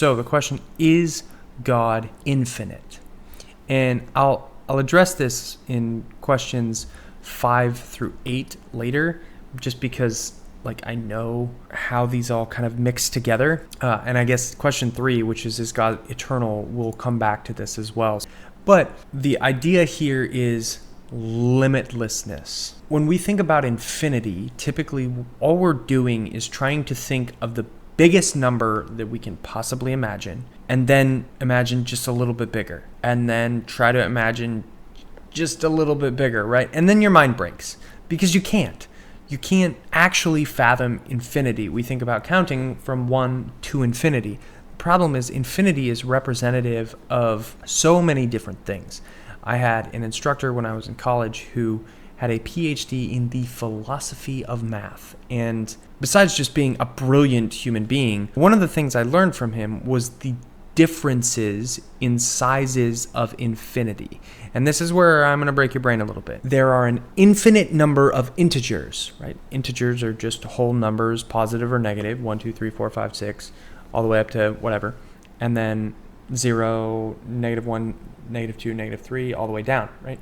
So the question, is God infinite? And I'll address this in questions 5 through 8 later, just because I know how these all kind of mix together. And I guess question 3, which is God eternal, will come back to this as well. But the idea here is limitlessness. When we think about infinity, typically all we're doing is trying to think of the biggest number that we can possibly imagine, and then imagine just a little bit bigger, and then try to imagine just a little bit bigger, right? And then your mind breaks because you can't actually fathom infinity. We think about counting from 1 to infinity. The problem is infinity is representative of so many different things. I had an instructor when I was in college who had a PhD in the philosophy of math. And besides just being a brilliant human being, one of the things I learned from him was the differences in sizes of infinity. And this is where I'm going to break your brain a little bit. There are an infinite number of integers, right? Integers are just whole numbers, positive or negative, 1, 2, 3, 4, 5, 6, all the way up to whatever. And then 0, -1, -2, -3, all the way down, right?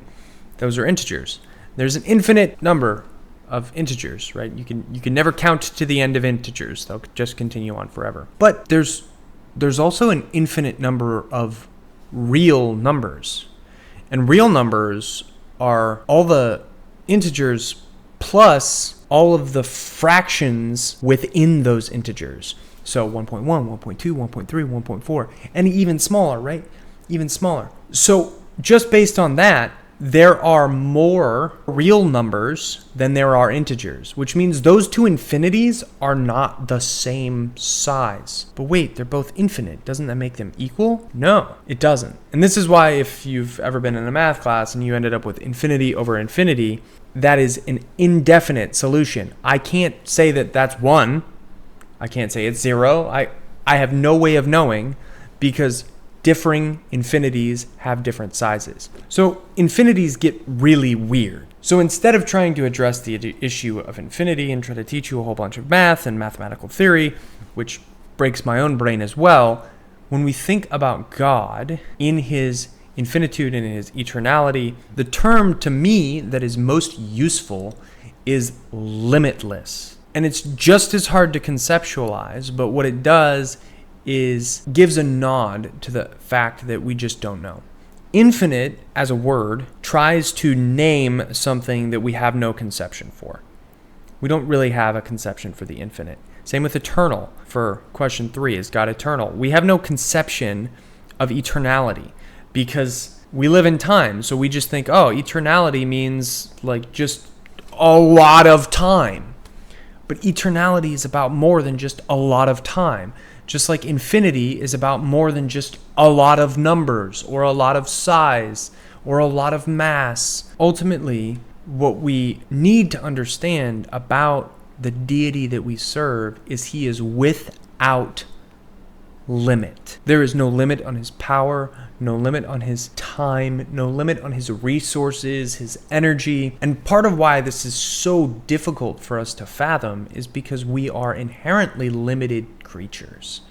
Those are integers. There's an infinite number of integers, right? You can never count to the end of integers. They'll just continue on forever. But there's also an infinite number of real numbers. And real numbers are all the integers plus all of the fractions within those integers. So 1.1, 1.2, 1.3, 1.4, and even smaller, right? Even smaller. So just based on that, there are more real numbers than there are integers, which means those two infinities are not the same size. But wait, they're both infinite. Doesn't that make them equal? No, it doesn't. And this is why if you've ever been in a math class and you ended up with infinity over infinity, that is an indefinite solution. I can't say that that's 1. I can't say it's 0. I have no way of knowing because differing infinities have different sizes. So infinities get really weird. So instead of trying to address the issue of infinity and try to teach you a whole bunch of math and mathematical theory, which breaks my own brain as well, when we think about God in his infinitude and in his eternality, the term to me that is most useful is limitless. And it's just as hard to conceptualize, but what it does is gives a nod to the fact that we just don't know. Infinite, as a word, tries to name something that we have no conception for. We don't really have a conception for the infinite. Same with eternal. For question 3, is God eternal? We have no conception of eternality because we live in time. So we just think, oh, eternality means just a lot of time. But eternality is about more than just a lot of time. Just like infinity is about more than just a lot of numbers or a lot of size or a lot of mass. Ultimately, what we need to understand about the deity that we serve is he is without limit. There is no limit on his power, no limit on his time, no limit on his resources, his energy. And part of why this is so difficult for us to fathom is because we are inherently limited creatures.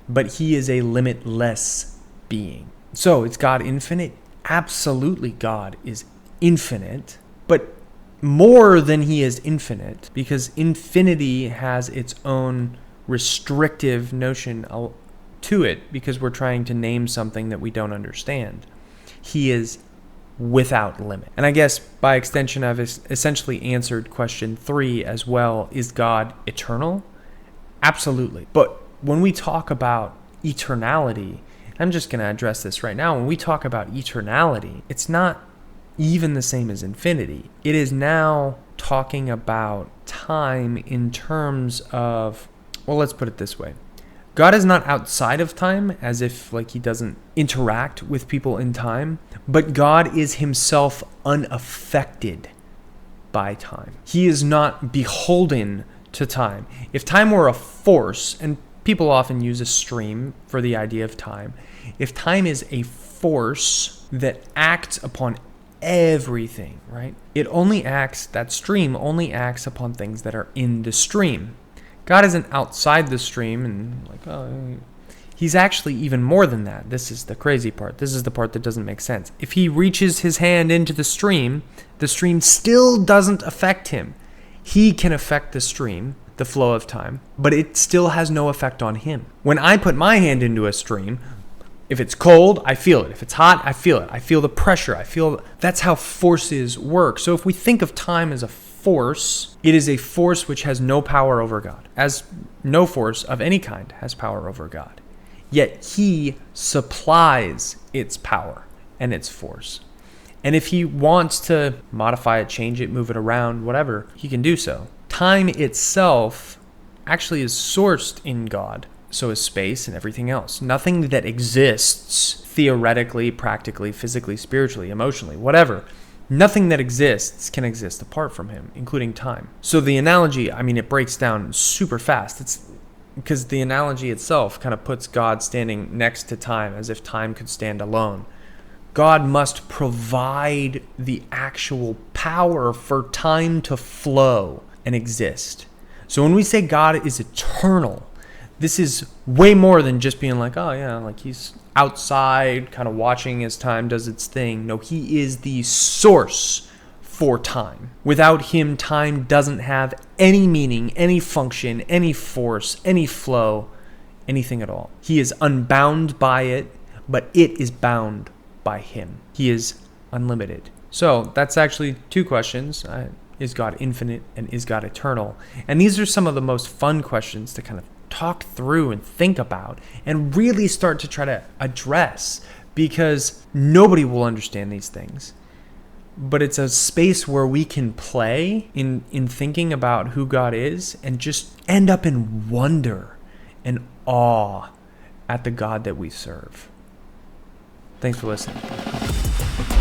But he is a limitless being. So, is God infinite? Absolutely, God is infinite, but more than he is infinite, because infinity has its own restrictive notion to it, because we're trying to name something that we don't understand. He is without limit. And I guess by extension, I've essentially answered question 3 as well. Is God eternal? Absolutely. But when we talk about eternality, I'm just going to address this right now. When we talk about eternality, it's not even the same as infinity. It is now talking about time in terms of, well, let's put it this way. God is not outside of time, as if he doesn't interact with people in time, but God is himself unaffected by time. He is not beholden to time. If time were a force, and people often use a stream for the idea of time, if time is a force that acts upon everything, right? That stream only acts upon things that are in the stream. God isn't outside the stream and He's actually even more than that. This is the crazy part. This is the part that doesn't make sense. If he reaches his hand into the stream still doesn't affect him. He can affect the stream, the flow of time, but it still has no effect on him. When I put my hand into a stream, if it's cold, I feel it. If it's hot, I feel it. I feel the pressure. That's how forces work. So if we think of time as a force, it is a force which has no power over God, as no force of any kind has power over God. Yet he supplies its power and its force. And if he wants to modify it, change it, move it around, whatever, he can do so. Time itself actually is sourced in God. So is space and everything else. Nothing that exists theoretically, practically, physically, spiritually, emotionally, whatever. Nothing that exists can exist apart from him, including time. So the analogy, it breaks down super fast. It's because the analogy itself kind of puts God standing next to time as if time could stand alone. God must provide the actual power for time to flow and exist. So when we say God is eternal, this is way more than just being like, oh yeah, like he's outside kind of watching as time does its thing. No, he is the source for time. Without him, time doesn't have any meaning, any function, any force, any flow, anything at all. He is unbound by it, but it is bound by him. He is unlimited. So that's actually two questions. Is God infinite and is God eternal? And these are some of the most fun questions to kind of talk through and think about and really start to try to address, because nobody will understand these things. But it's a space where we can play in thinking about who God is and just end up in wonder and awe at the God that we serve. Thanks for listening.